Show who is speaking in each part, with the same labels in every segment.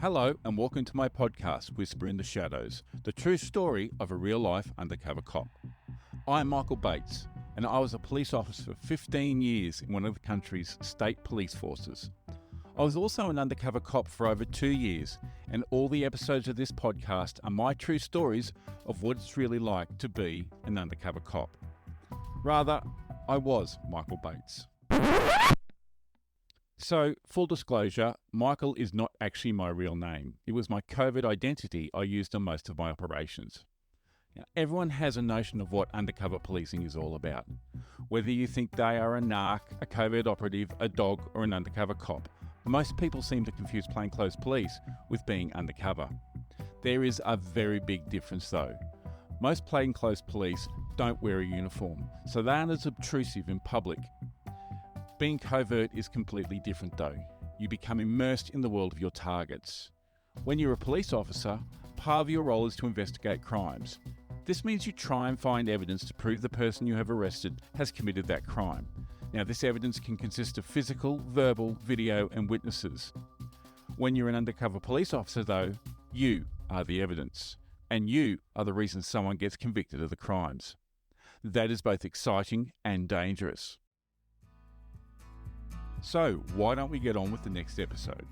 Speaker 1: Hello and welcome to my podcast, Whisper in the Shadows, the true story of a real-life undercover cop. I'm Michael Bates, and I was a police officer for 15 years in one of the country's state police forces. I was also an undercover cop for over 2 years, and all the episodes of this podcast are my true stories of what it's really like to be an undercover cop. Rather, I was Michael Bates. So, full disclosure, Michael is not actually my real name. It was my covert identity I used on most of my operations. Now, everyone has a notion of what undercover policing is all about. Whether you think they are a narc, a covert operative, a dog, or an undercover cop, most people seem to confuse plainclothes police with being undercover. There is a very big difference though. Most plainclothes police don't wear a uniform, so they aren't as obtrusive in public. Being covert is completely different though. You become immersed in the world of your targets. When you're a police officer, part of your role is to investigate crimes. This means you try and find evidence to prove the person you have arrested has committed that crime. Now, this evidence can consist of physical, verbal, video, and witnesses. When you're an undercover police officer though, you are the evidence, and you are the reason someone gets convicted of the crimes. That is both exciting and dangerous. So, why don't we get on with the next episode?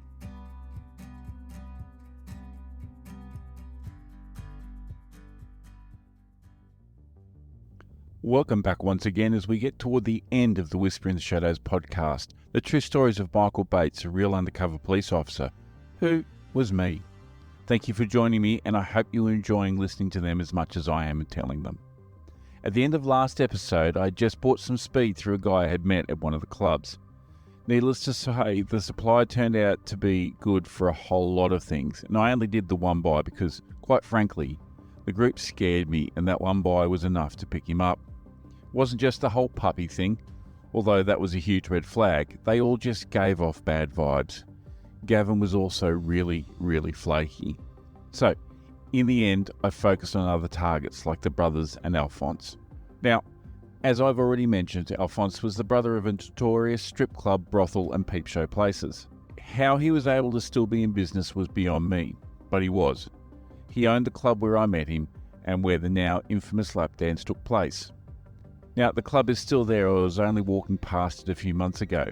Speaker 1: Welcome back once again as we get toward the end of the Whisper in the Shadows podcast, the true stories of Michael Bates, a real undercover police officer, who was me. Thank you for joining me, and I hope you're enjoying listening to them as much as I am telling them. At the end of last episode, I just bought some speed through a guy I had met at one of the clubs. Needless to say, the supplier turned out to be good for a whole lot of things, and I only did the one buy because, quite frankly, the group scared me and that one buy was enough to pick him up. It wasn't just the whole puppy thing, although that was a huge red flag. They all just gave off bad vibes. Gavin was also really flaky. So, in the end, I focused on other targets like the brothers and Alphonse. Now, as I've already mentioned, Alphonse was the brother of a notorious strip club, brothel and peep show places. How he was able to still be in business was beyond me, but he was. He owned the club where I met him and where the now infamous lap dance took place. Now, the club is still there. I was only walking past it a few months ago.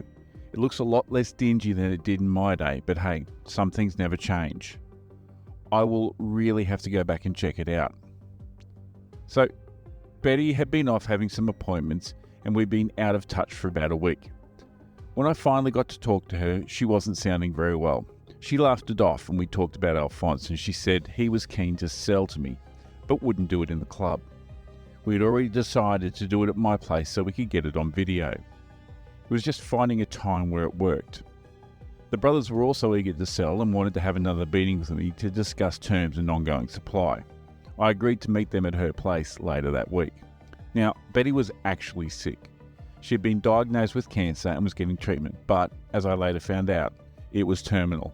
Speaker 1: It looks a lot less dingy than it did in my day, but hey, some things never change. I will really have to go back and check it out. So, Betty had been off having some appointments and we'd been out of touch for about a week. When I finally got to talk to her, she wasn't sounding very well. She laughed it off and we talked about Alphonse, and she said he was keen to sell to me, but wouldn't do it in the club. We had already decided to do it at my place so we could get it on video. It was just finding a time where it worked. The brothers were also eager to sell and wanted to have another meeting with me to discuss terms and ongoing supply. I agreed to meet them at her place later that week. Now, Betty was actually sick. She had been diagnosed with cancer and was getting treatment, but, as I later found out, it was terminal.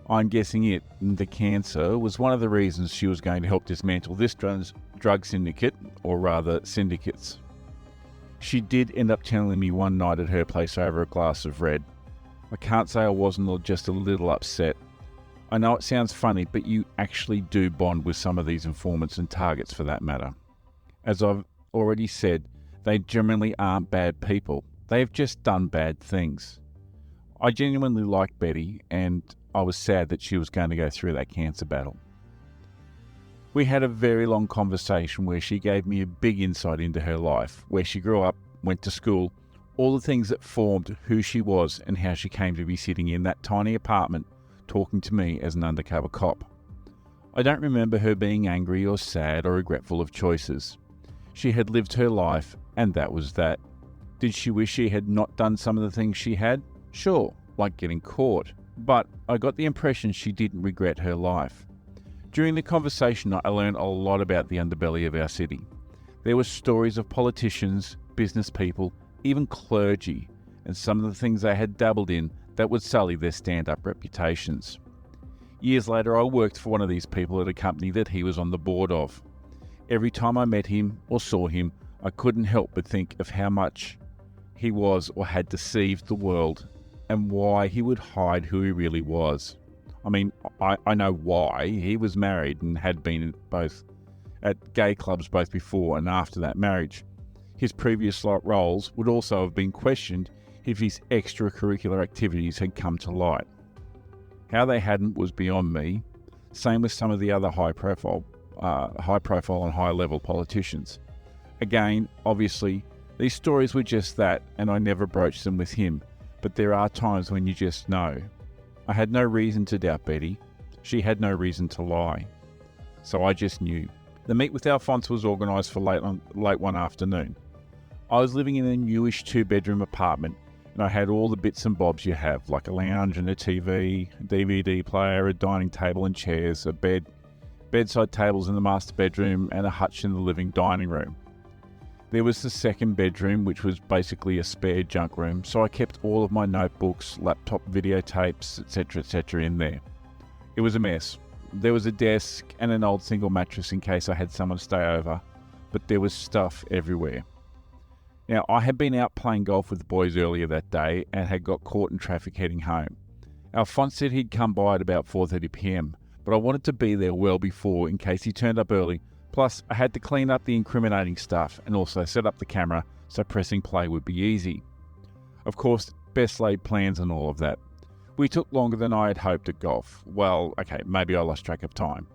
Speaker 1: I'm guessing the cancer, was one of the reasons she was going to help dismantle this drug syndicate, or rather syndicates. She did end up telling me one night at her place over a glass of red. I can't say I wasn't just a little upset. I know it sounds funny, but you actually do bond with some of these informants and targets for that matter. As I've already said, they generally aren't bad people. They have just done bad things. I genuinely liked Betty, and I was sad that she was going to go through that cancer battle. We had a very long conversation where she gave me a big insight into her life, where she grew up, went to school, all the things that formed who she was and how she came to be sitting in that tiny apartment talking to me as an undercover cop. I don't remember her being angry or sad or regretful of choices. She had lived her life, and that was that. Did she wish she had not done some of the things she had? Sure, like getting caught. But I got the impression she didn't regret her life. During the conversation, I learned a lot about the underbelly of our city. There were stories of politicians, business people, even clergy, and some of the things they had dabbled in that would sully their stand-up reputations. Years later, I worked for one of these people at a company that he was on the board of. Every time I met him or saw him, I couldn't help but think of how much he was or had deceived the world and why he would hide who he really was. I mean, I know why. He was married and had been both at gay clubs both before and after that marriage. His previous roles would also have been questioned if his extracurricular activities had come to light. How they hadn't was beyond me. Same with some of the other high profile and high level politicians. Again, obviously, these stories were just that, and I never broached them with him, but there are times when you just know. I had no reason to doubt Betty. She had no reason to lie. So I just knew. The meet with Alphonse was organised for late one afternoon. I was living in a newish 2-bedroom apartment, and I had all the bits and bobs you have, like a lounge and a TV, a DVD player, a dining table and chairs, a bed, bedside tables in the master bedroom, and a hutch in the living dining room. There was the second bedroom, which was basically a spare junk room, so I kept all of my notebooks, laptop videotapes, etc. in there. It was a mess. There was a desk and an old single mattress in case I had someone stay over, but there was stuff everywhere. Now, I had been out playing golf with the boys earlier that day and had got caught in traffic heading home. Alphonse said he'd come by at about 4:30 p.m, but I wanted to be there well before in case he turned up early. Plus, I had to clean up the incriminating stuff and also set up the camera so pressing play would be easy. Of course, best laid plans and all of that. We took longer than I had hoped at golf. Well, okay, maybe I lost track of time.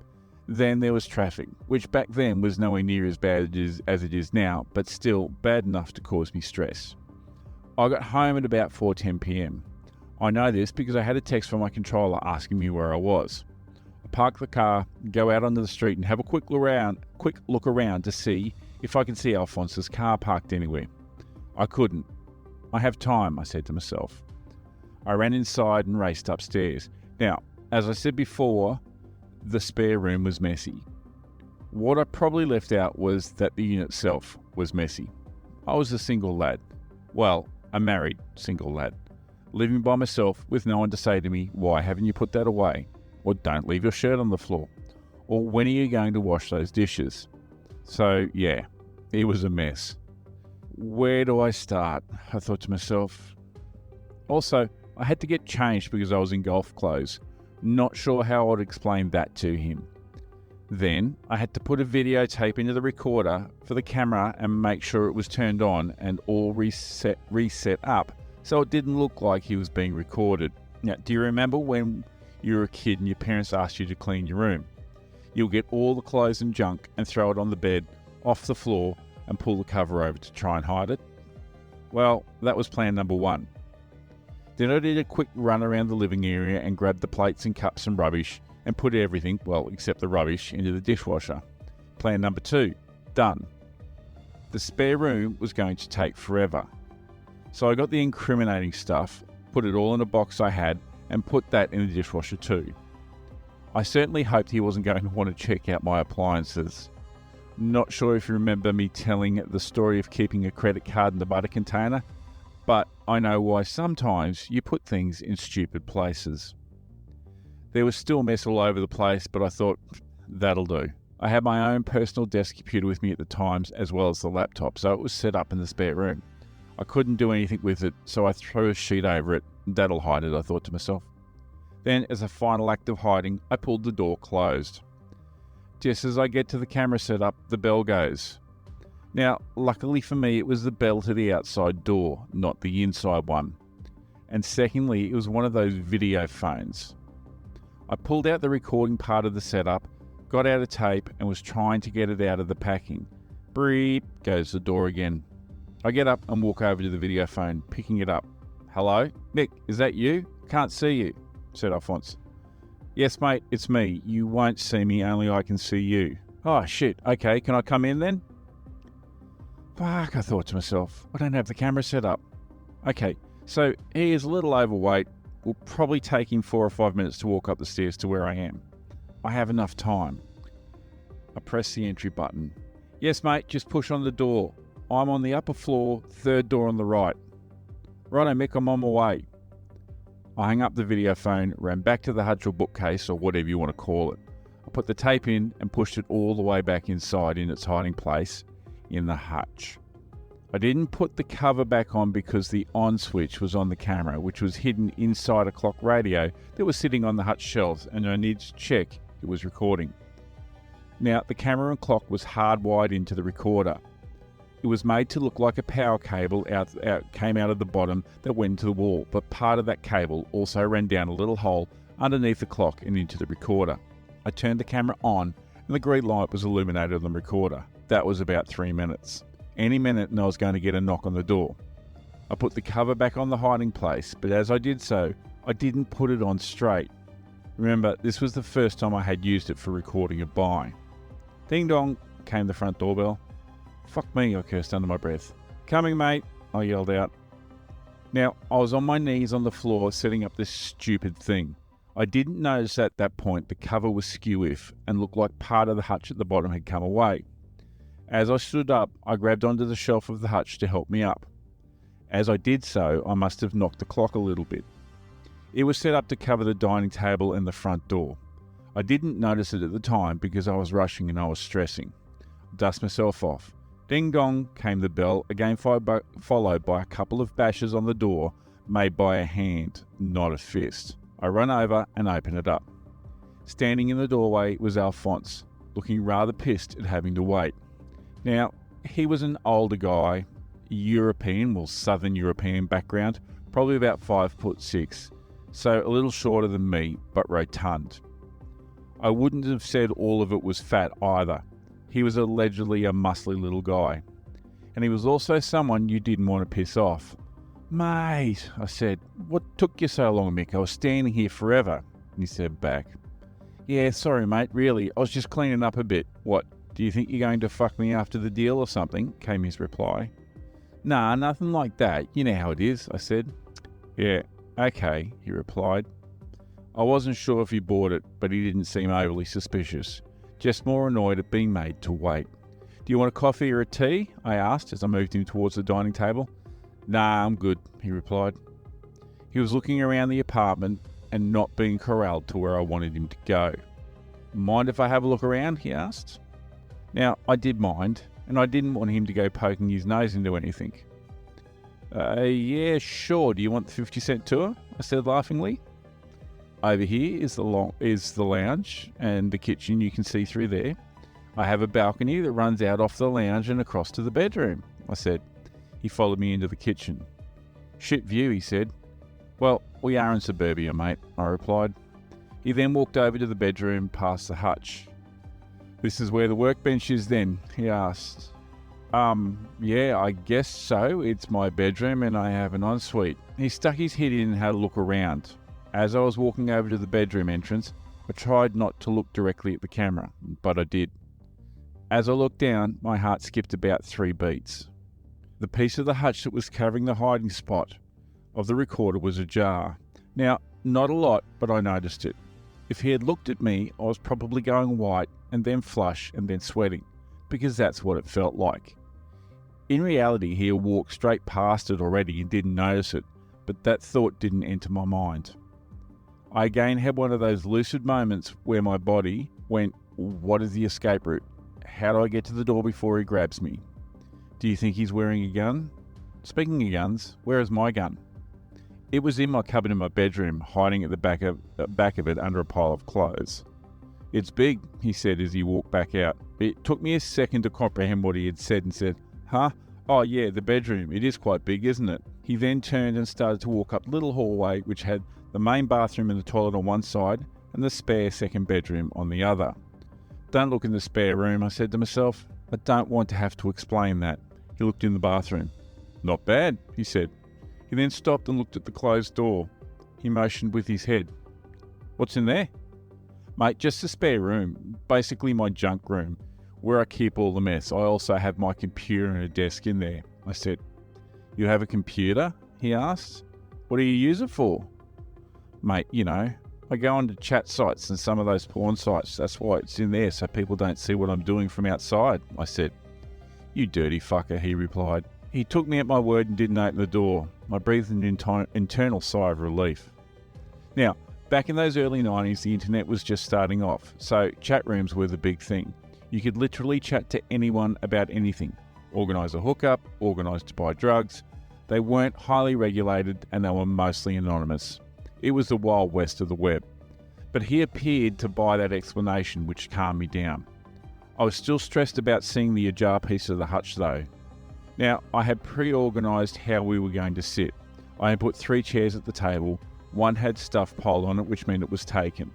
Speaker 1: Then there was traffic, which back then was nowhere near as bad as it is now, but still bad enough to cause me stress. I got home at about 4:10 p.m. I know this because I had a text from my controller asking me where I was. I park the car, go out onto the street and have a quick look around to see if I can see Alphonse's car parked anywhere. I couldn't. I have time, I said to myself. I ran inside and raced upstairs. Now, as I said before, the spare room was messy. What I probably left out was that the unit itself was messy. I was a single lad. Well, a married single lad. Living by myself with no one to say to me, why haven't you put that away? Or don't leave your shirt on the floor. Or when are you going to wash those dishes? So yeah, it was a mess. Where do I start? I thought to myself. Also, I had to get changed because I was in golf clothes. Not sure how I'd explain that to him. Then I had to put a videotape into the recorder for the camera and make sure it was turned on and all reset up so it didn't look like he was being recorded. Now, do you remember when you were a kid and your parents asked you to clean your room? You'll get all the clothes and junk and throw it on the bed, off the floor, and pull the cover over to try and hide it? Well, that was plan number 1. Then I did a quick run around the living area and grabbed the plates and cups and rubbish and put everything, well, except the rubbish, into the dishwasher. Plan number 2, done. The spare room was going to take forever. So I got the incriminating stuff, put it all in a box I had, and put that in the dishwasher too. I certainly hoped he wasn't going to want to check out my appliances. Not sure if you remember me telling the story of keeping a credit card in the butter container, but I know why sometimes you put things in stupid places. There was still mess all over the place, but I thought, that'll do. I had my own personal desk computer with me at the times, as well as the laptop, so it was set up in the spare room. I couldn't do anything with it, so I threw a sheet over it. That'll hide it, I thought to myself. Then, as a final act of hiding, I pulled the door closed. Just as I get to the camera setup, the bell goes. Now, luckily for me, it was the bell to the outside door, not the inside one. And secondly, it was one of those video phones. I pulled out the recording part of the setup, got out a tape, and was trying to get it out of the packing. Breep goes the door again. I get up and walk over to the video phone, picking it up. Hello? Nick, is that you? Can't see you, said Alphonse. Yes, mate, it's me. You won't see me, only I can see you. Oh, shit. Okay, can I come in then? Fuck, I thought to myself. I don't have the camera set up. Okay, so he is a little overweight. Will probably take him 4 or 5 minutes to walk up the stairs to where I am. I have enough time. I press the entry button. Yes, mate, just push on the door. I'm on the upper floor, 3rd door on the right. Righto, Mick, I'm on my way. I hung up the video phone, ran back to the hutch or bookcase or whatever you want to call it. I put the tape in and pushed it all the way back inside in its hiding place in the hutch. I didn't put the cover back on because the on switch was on the camera, which was hidden inside a clock radio that was sitting on the hutch shelves, and I needed to check it was recording. Now, the camera and clock was hardwired into the recorder. It was made to look like a power cable came out of the bottom that went into the wall, but part of that cable also ran down a little hole underneath the clock and into the recorder. I turned the camera on, and the green light was illuminated on the recorder. That was about 3 minutes. Any minute and I was going to get a knock on the door. I put the cover back on the hiding place, but as I did so, I didn't put it on straight. Remember, this was the first time I had used it for recording a buy. Ding dong, came the front doorbell. Fuck me, I cursed under my breath. Coming, mate, I yelled out. Now, I was on my knees on the floor setting up this stupid thing. I didn't notice at that point the cover was skew-if and looked like part of the hutch at the bottom had come away. As I stood up, I grabbed onto the shelf of the hutch to help me up. As I did so, I must have knocked the clock a little bit. It was set up to cover the dining table and the front door. I didn't notice it at the time because I was rushing and I was stressing. I dust myself off. Ding dong came the bell, again followed by a couple of bashes on the door made by a hand, not a fist. I run over and open it up. Standing in the doorway was Alphonse, looking rather pissed at having to wait. Now, he was an older guy, Southern European background, probably about 5'6", so a little shorter than me, but rotund. I wouldn't have said all of it was fat either. He was allegedly a muscly little guy. And he was also someone you didn't want to piss off. Mate, I said, what took you so long, Mick? I was standing here forever. And he said back, yeah, sorry mate, really, I was just cleaning up a bit. What, do you think you're going to fuck me after the deal or something? Came his reply. Nah, nothing like that. You know how it is, I said. Yeah, okay, he replied. I wasn't sure if he bought it, but he didn't seem overly suspicious. Just more annoyed at being made to wait. Do you want a coffee or a tea? I asked as I moved him towards the dining table. Nah, I'm good, he replied. He was looking around the apartment and not being corralled to where I wanted him to go. Mind if I have a look around? He asked. Now, I did mind, and I didn't want him to go poking his nose into anything. Yeah, sure. Do you want the 50-cent tour? I said laughingly. Over here is the lounge and the kitchen you can see through there. I have a balcony that runs out off the lounge and across to the bedroom, I said. He followed me into the kitchen. Shit view, he said. Well, we are in suburbia, mate, I replied. He then walked over to the bedroom past the hutch. This is where the workbench is then, he asked. Yeah, I guess so. It's my bedroom and I have an ensuite. He stuck his head in and had a look around. As I was walking over to the bedroom entrance, I tried not to look directly at the camera, but I did. As I looked down, my heart skipped about 3 beats. The piece of the hutch that was covering the hiding spot of the recorder was ajar. Now, not a lot, but I noticed it. If he had looked at me, I was probably going white and then flush and then sweating, because that's what it felt like. In reality, he had walked straight past it already and didn't notice it, but that thought didn't enter my mind. I again had one of those lucid moments where my body went, what is the escape route? How do I get to the door before he grabs me? Do you think he's wearing a gun? Speaking of guns, where is my gun? It was in my cupboard in my bedroom, hiding at the back of it under a pile of clothes. It's big, he said as he walked back out. It took me a second to comprehend what he had said and said, huh? Oh yeah, the bedroom. It is quite big, isn't it? He then turned and started to walk up the little hallway which had the main bathroom and the toilet on one side and the spare second bedroom on the other. Don't look in the spare room, I said to myself. I don't want to have to explain that. He looked in the bathroom. Not bad, he said. He then stopped and looked at the closed door. He motioned with his head. What's in there? Mate, just a spare room. Basically my junk room, where I keep all the mess. I also have my computer and a desk in there, I said. You have a computer? He asked. What do you use it for? Mate, you know, I go onto chat sites and some of those porn sites. That's why it's in there, so people don't see what I'm doing from outside, I said. You dirty fucker, he replied. He took me at my word and didn't open the door. I breathed an internal sigh of relief. Now, back in those early 90s, the internet was just starting off, so chat rooms were the big thing. You could literally chat to anyone about anything. organise a hookup, organise to buy drugs. They weren't highly regulated and they were mostly anonymous. It was the Wild West of the web. But he appeared to buy that explanation, which calmed me down. I was still stressed about seeing the ajar piece of the hutch though. Now, I had pre-organised how we were going to sit. I had put 3 chairs at the table. One had stuffed pole on it, which meant it was taken.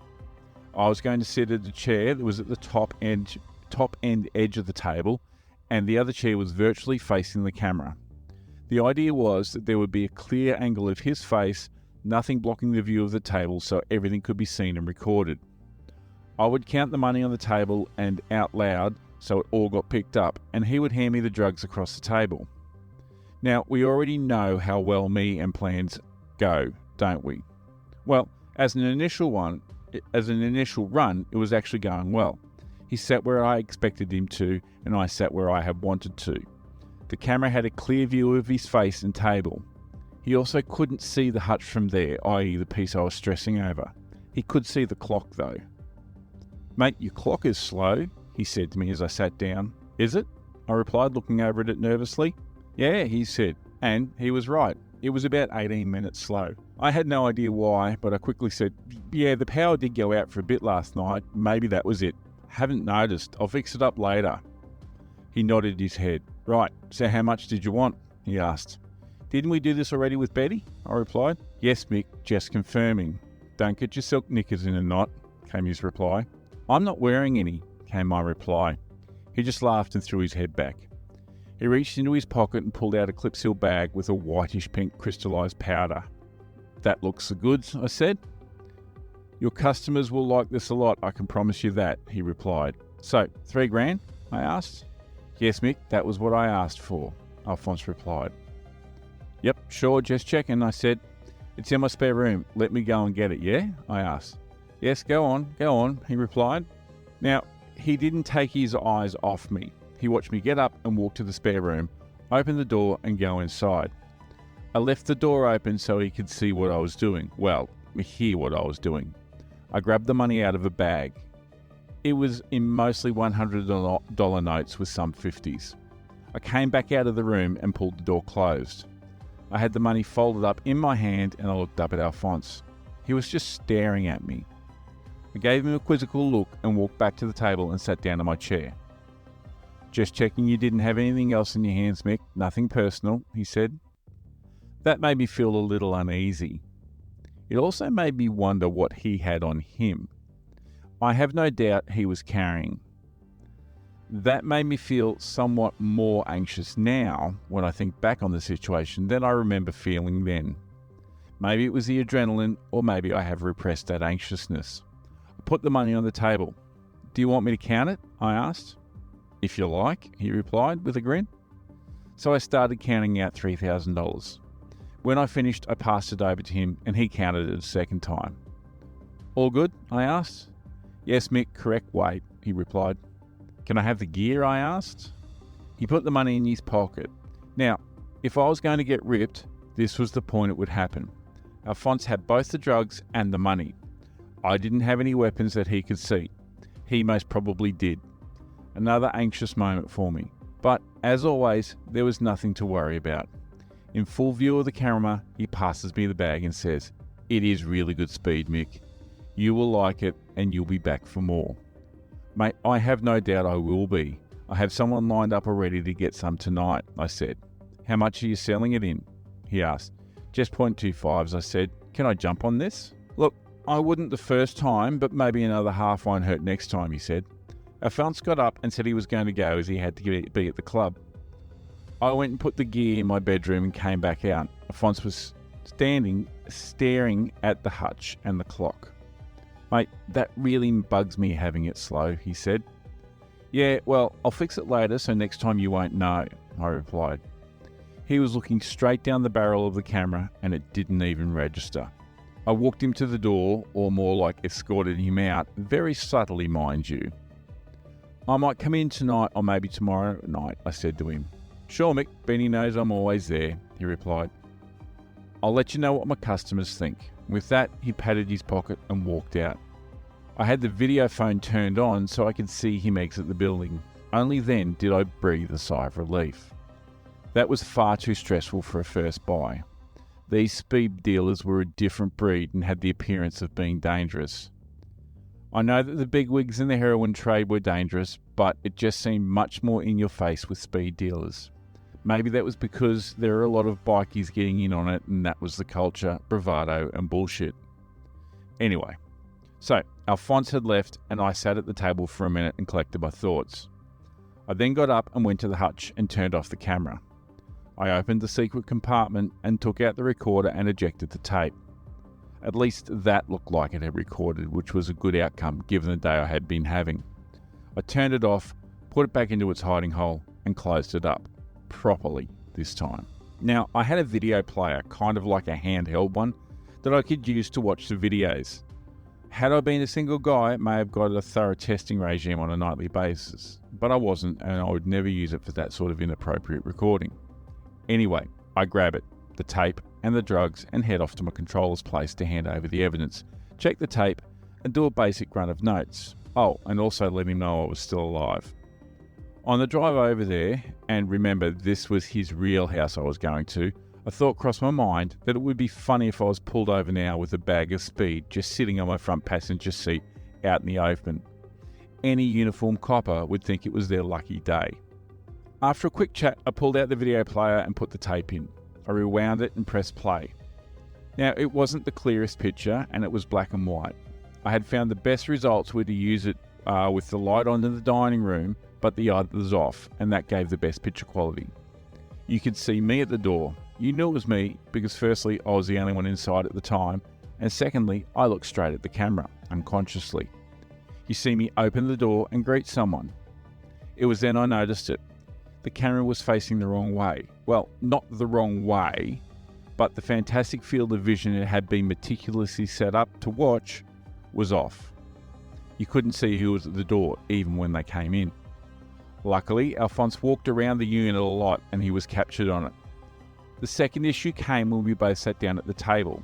Speaker 1: I was going to sit at a chair that was at the top end edge of the table, and the other chair was virtually facing the camera. The idea was that there would be a clear angle of his face, nothing blocking the view of the table, so everything could be seen and recorded. I would count the money on the table and out loud so it all got picked up, and he would hand me the drugs across the table. Now, we already know how well me and plans go, don't we? Well, as an initial run, it was actually going well. He sat where I expected him to, and I sat where I had wanted to. The camera had a clear view of his face and table. He also couldn't see the hutch from there, i.e. the piece I was stressing over. He could see the clock though. "Mate, your clock is slow," he said to me as I sat down. "Is it?" I replied, looking over at it nervously. "Yeah," he said, and he was right. It was about 18 minutes slow. I had no idea why, but I quickly said, "Yeah, the power did go out for a bit last night. Maybe that was it. Haven't noticed. I'll fix it up later." He nodded his head. "Right, so how much did you want?" he asked. "Didn't we do this already with Betty?" I replied. "Yes, Mick, just confirming. Don't get your silk knickers in a knot," came his reply. "I'm not wearing any," came my reply. He just laughed and threw his head back. He reached into his pocket and pulled out a clip-seal bag with a whitish pink crystallised powder. "That looks the goods," I said. "Your customers will like this a lot, I can promise you that," he replied. "So, $3,000? I asked. "Yes, Mick, that was what I asked for," Alphonse replied. "Yep, sure, just checking," I said. "It's in my spare room. Let me go and get it, yeah?" I asked. "Yes, go on," he replied. Now, he didn't take his eyes off me. He watched me get up and walk to the spare room, open the door and go inside. I left the door open so he could see what I was doing. Well, hear what I was doing. I grabbed the money out of a bag. It was in mostly $100 notes with some 50s. I came back out of the room and pulled the door closed. I had the money folded up in my hand and I looked up at Alphonse. He was just staring at me. I gave him a quizzical look and walked back to the table and sat down in my chair. "Just checking you didn't have anything else in your hands, Mick. Nothing personal," he said. That made me feel a little uneasy. It also made me wonder what he had on him. I have no doubt he was carrying. That made me feel somewhat more anxious now when I think back on the situation than I remember feeling then. Maybe it was the adrenaline, or maybe I have repressed that anxiousness. I put the money on the table. "Do you want me to count it?" I asked. "If you like," he replied with a grin. So I started counting out $3,000. When I finished, I passed it over to him and he counted it a second time. "All good?" I asked. "Yes, Mick, correct weight," he replied. "Can I have the gear?" I asked. He put the money in his pocket. Now, if I was going to get ripped, this was the point it would happen. Alphonse had both the drugs and the money. I didn't have any weapons that he could see. He most probably did. Another anxious moment for me. But, as always, there was nothing to worry about. In full view of the camera, he passes me the bag and says, "It is really good speed, Mick. You will like it and you'll be back for more." "Mate, I have no doubt I will be. I have someone lined up already to get some tonight," I said. "How much are you selling it in?" he asked. "Just 0.25s, I said. "Can I jump on this?" "Look, I wouldn't the first time, but maybe another half won't hurt next time," he said. Alphonse got up and said he was going to go as he had to be at the club. I went and put the gear in my bedroom and came back out. Alphonse was staring at the hutch and the clock. "Mate, that really bugs me having it slow," he said. "Yeah, well, I'll fix it later so next time you won't know," I replied. He was looking straight down the barrel of the camera and it didn't even register. I walked him to the door, or more like escorted him out, very subtly, mind you. "I might come in tonight or maybe tomorrow night," I said to him. "Sure, Mick, Benny knows I'm always there," he replied. "I'll let you know what my customers think." With that, he patted his pocket and walked out. I had the video phone turned on so I could see him exit the building. Only then did I breathe a sigh of relief. That was far too stressful for a first buy. These speed dealers were a different breed and had the appearance of being dangerous. I know that the bigwigs in the heroin trade were dangerous, but it just seemed much more in your face with speed dealers. Maybe that was because there are a lot of bikies getting in on it and that was the culture, bravado and bullshit. Anyway, so Alphonse had left and I sat at the table for a minute and collected my thoughts. I then got up and went to the hutch and turned off the camera. I opened the secret compartment and took out the recorder and ejected the tape. At least that looked like it had recorded, which was a good outcome given the day I had been having. I turned it off, put it back into its hiding hole and closed it up. Properly this time. Now, I had a video player, kind of like a handheld one, that I could use to watch the videos. Had I been a single guy, it may have got a thorough testing regime on a nightly basis, but I wasn't and I would never use it for that sort of inappropriate recording. Anyway, I grab it, the tape and the drugs and head off to my controller's place to hand over the evidence, check the tape and do a basic run of notes. Oh, and also let him know I was still alive. On the drive over there, and remember this was his real house I was going to, a thought crossed my mind that it would be funny if I was pulled over now with a bag of speed just sitting on my front passenger seat out in the open. Any uniformed copper would think it was their lucky day. After a quick chat, I pulled out the video player and put the tape in. I rewound it and pressed play. Now, it wasn't the clearest picture and it was black and white. I had found the best results were to use it with the light on in the dining room, but the others off, and that gave the best picture quality. You could see me at the door. You knew it was me because firstly, I was the only one inside at the time, and secondly, I looked straight at the camera, unconsciously. You see me open the door and greet someone. It was then I noticed it. The camera was facing the wrong way. Well, not the wrong way, but the fantastic field of vision it had been meticulously set up to watch was off. You couldn't see who was at the door, even when they came in. Luckily, Alphonse walked around the unit a lot and he was captured on it. The second issue came when we both sat down at the table.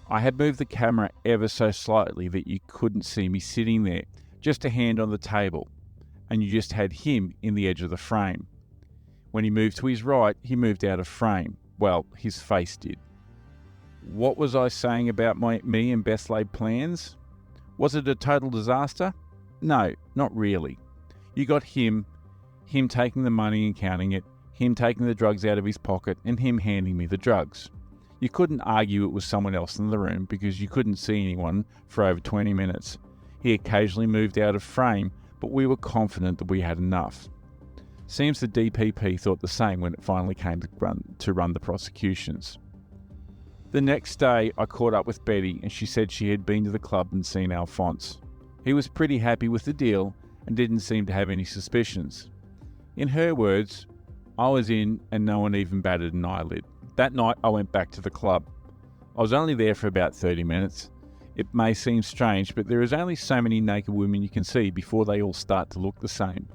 Speaker 1: I had moved the camera ever so slightly that you couldn't see me sitting there, just a hand on the table, and you just had him in the edge of the frame. When he moved to his right, he moved out of frame. Well, his face did. What was I saying about me and best laid plans? Was it a total disaster? No, not really. You got him taking the money and counting it, him taking the drugs out of his pocket, and him handing me the drugs. You couldn't argue it was someone else in the room because you couldn't see anyone for over 20 minutes. He occasionally moved out of frame, but we were confident that we had enough. Seems the DPP thought the same when it finally came to run the prosecutions. The next day, I caught up with Betty and she said she had been to the club and seen Alphonse. He was pretty happy with the deal and didn't seem to have any suspicions. In her words, I was in and no one even batted an eyelid. That night I went back to the club. I was only there for about 30 minutes. It may seem strange, but there is only so many naked women you can see before they all start to look the same.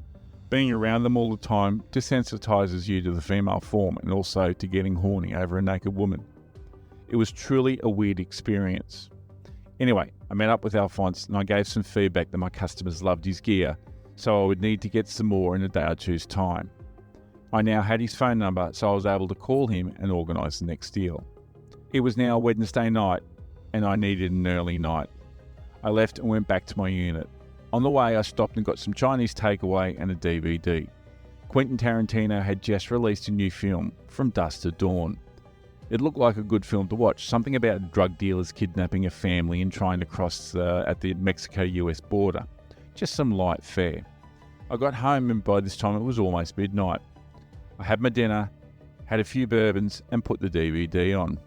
Speaker 1: Being around them all the time desensitizes you to the female form and also to getting horny over a naked woman. It was truly a weird experience. Anyway, I met up with Alphonse and I gave some feedback that my customers loved his gear, so I would need to get some more in a day or two's time. I now had his phone number, so I was able to call him and organise the next deal. It was now Wednesday night and I needed an early night. I left and went back to my unit. On the way, I stopped and got some Chinese takeaway and a DVD. Quentin Tarantino had just released a new film, From Dusk to Dawn. It looked like a good film to watch, something about drug dealers kidnapping a family and trying to cross at the Mexico-US border. Just some light fare. I got home and by this time it was almost midnight. I had my dinner, had a few bourbons and put the DVD on.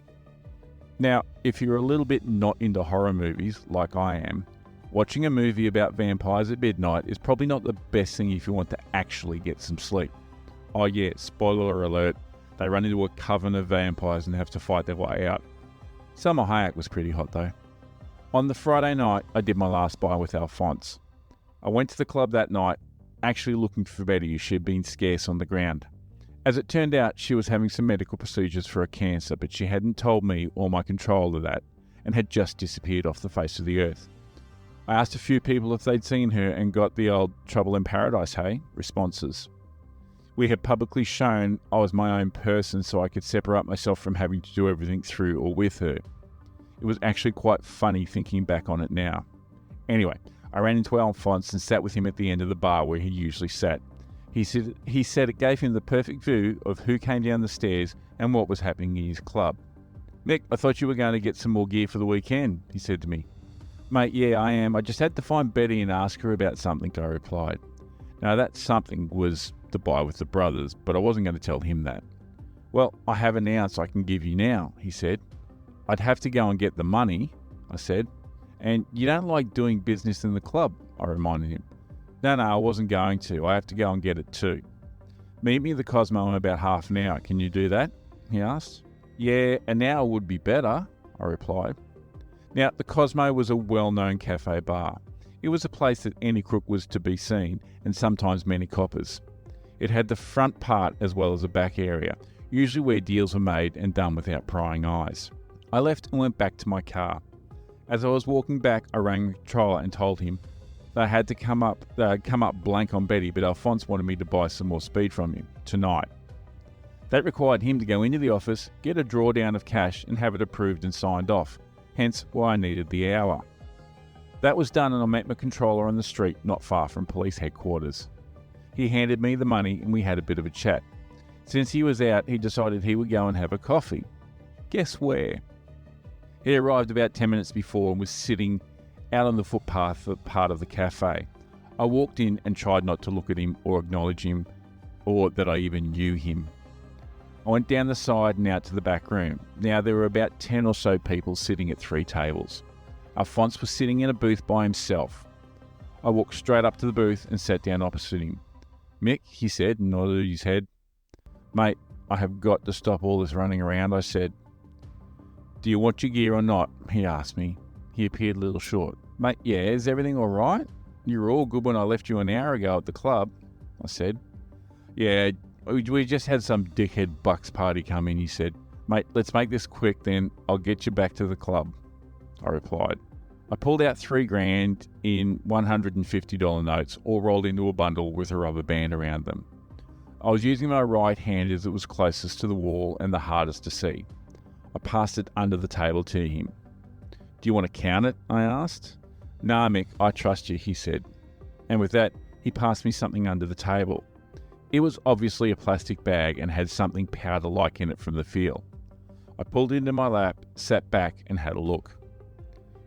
Speaker 1: Now, if you're a little bit not into horror movies, like I am, watching a movie about vampires at midnight is probably not the best thing if you want to actually get some sleep. Oh yeah, spoiler alert, they run into a coven of vampires and have to fight their way out. Salma Hayek was pretty hot though. On the Friday night, I did my last buy with Alphonse. I went to the club that night, actually looking for Betty as she had been scarce on the ground. As it turned out, she was having some medical procedures for a cancer, but she hadn't told me or my controller that, and had just disappeared off the face of the earth. I asked a few people if they'd seen her and got the old trouble in paradise, hey? Responses. We had publicly shown I was my own person so I could separate myself from having to do everything through or with her. It was actually quite funny thinking back on it now. Anyway, I ran into Alphonse and sat with him at the end of the bar where he usually sat. He said it gave him the perfect view of who came down the stairs and what was happening in his club. "Mick, I thought you were going to get some more gear for the weekend," he said to me. "Mate, yeah, I am. I just had to find Betty and ask her about something," I replied. Now, that something was the buy with the brothers, but I wasn't going to tell him that. "Well, I have an ounce I can give you now," he said. "I'd have to go and get the money," I said. "And you don't like doing business in the club," I reminded him. No, I wasn't going to. I have to go and get it too." "Meet me at the Cosmo in about half an hour. Can you do that?" he asked. "Yeah, an hour would be better," I replied. Now, the Cosmo was a well-known cafe bar. It was a place that any crook was to be seen, and sometimes many coppers. It had the front part as well as a back area, usually where deals were made and done without prying eyes. I left and went back to my car. As I was walking back, I rang the controller and told him they had come up blank on Betty, but Alphonse wanted me to buy some more speed from him tonight. That required him to go into the office, get a drawdown of cash and have it approved and signed off, hence why I needed the hour. That was done and I met my controller on the street not far from police headquarters. He handed me the money and we had a bit of a chat. Since he was out, he decided he would go and have a coffee. Guess where? He arrived about 10 minutes before and was sitting out on the footpath for part of the cafe. I walked in and tried not to look at him or acknowledge him, or that I even knew him. I went down the side and out to the back room. Now there were about 10 or so people sitting at 3 tables. Alphonse was sitting in a booth by himself. I walked straight up to the booth and sat down opposite him. "Mick," he said and nodded his head. "Mate, I have got to stop all this running around," I said. "Do you want your gear or not?" he asked me. He appeared a little short. "Mate, yeah, is everything all right? You were all good when I left you an hour ago at the club," I said. "Yeah, we just had some dickhead bucks party come in," he said. "Mate, let's make this quick then. I'll get you back to the club," I replied. I pulled out $3,000 in $150 notes, all rolled into a bundle with a rubber band around them. I was using my right hand as it was closest to the wall and the hardest to see. I passed it under the table to him. "Do you want to count it?" I asked. "Nah, Mick, I trust you," he said. And with that, he passed me something under the table. It was obviously a plastic bag and had something powder-like in it from the feel. I pulled it into my lap, sat back and had a look.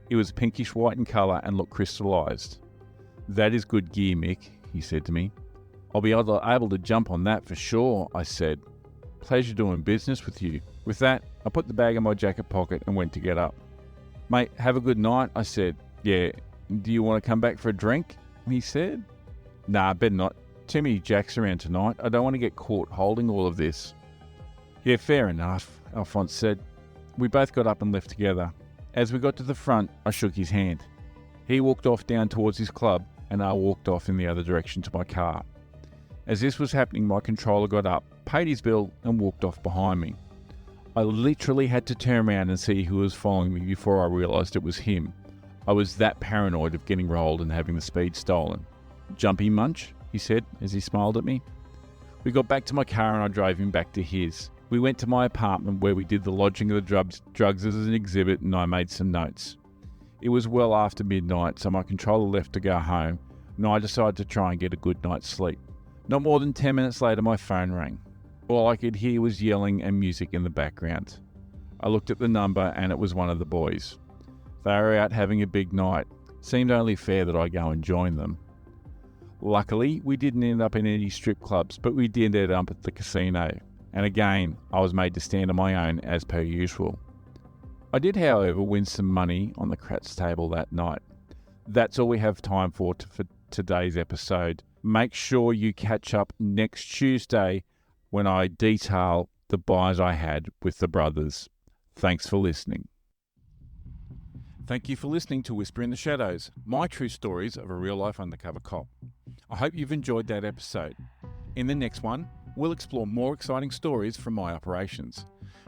Speaker 1: It was pinkish white in colour and looked crystallised. "That is good gear, Mick," he said to me. "I'll be able to jump on that for sure," I said. "Pleasure doing business with you." With that, I put the bag in my jacket pocket and went to get up. "Mate, have a good night," I said. "Yeah, do you want to come back for a drink?" he said. "Nah, better not. Too many jacks around tonight. I don't want to get caught holding all of this." "Yeah, fair enough," Alphonse said. We both got up and left together. As we got to the front, I shook his hand. He walked off down towards his club and I walked off in the other direction to my car. As this was happening, my controller got up, paid his bill and walked off behind me. I literally had to turn around and see who was following me before I realised it was him. I was that paranoid of getting rolled and having the speed stolen. "Jumpy munch?" he said as he smiled at me. We got back to my car and I drove him back to his. We went to my apartment where we did the lodging of the drugs as an exhibit and I made some notes. It was well after midnight, so my controller left to go home and I decided to try and get a good night's sleep. Not more than 10 minutes later my phone rang. All I could hear was yelling and music in the background. I looked at the number and it was one of the boys. They were out having a big night. Seemed only fair that I go and join them. Luckily, we didn't end up in any strip clubs, but we did end up at the casino. And again, I was made to stand on my own as per usual. I did, however, win some money on the craps table that night. That's all we have time for today's episode. Make sure you catch up next Tuesday when I detail the buys I had with the brothers. Thanks for listening. Thank you for listening to Whisper in the Shadows, my true stories of a real-life undercover cop. I hope you've enjoyed that episode. In the next one, we'll explore more exciting stories from my operations.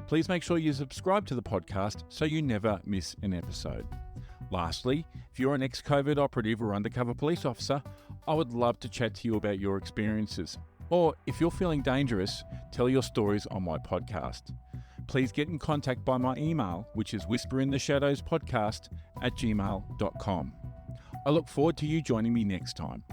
Speaker 1: Please make sure you subscribe to the podcast so you never miss an episode. Lastly, if you're an ex-covert operative or undercover police officer, I would love to chat to you about your experiences. Or if you're feeling dangerous, tell your stories on my podcast. Please get in contact by my email, which is whisperintheshadowspodcast@gmail.com. I look forward to you joining me next time.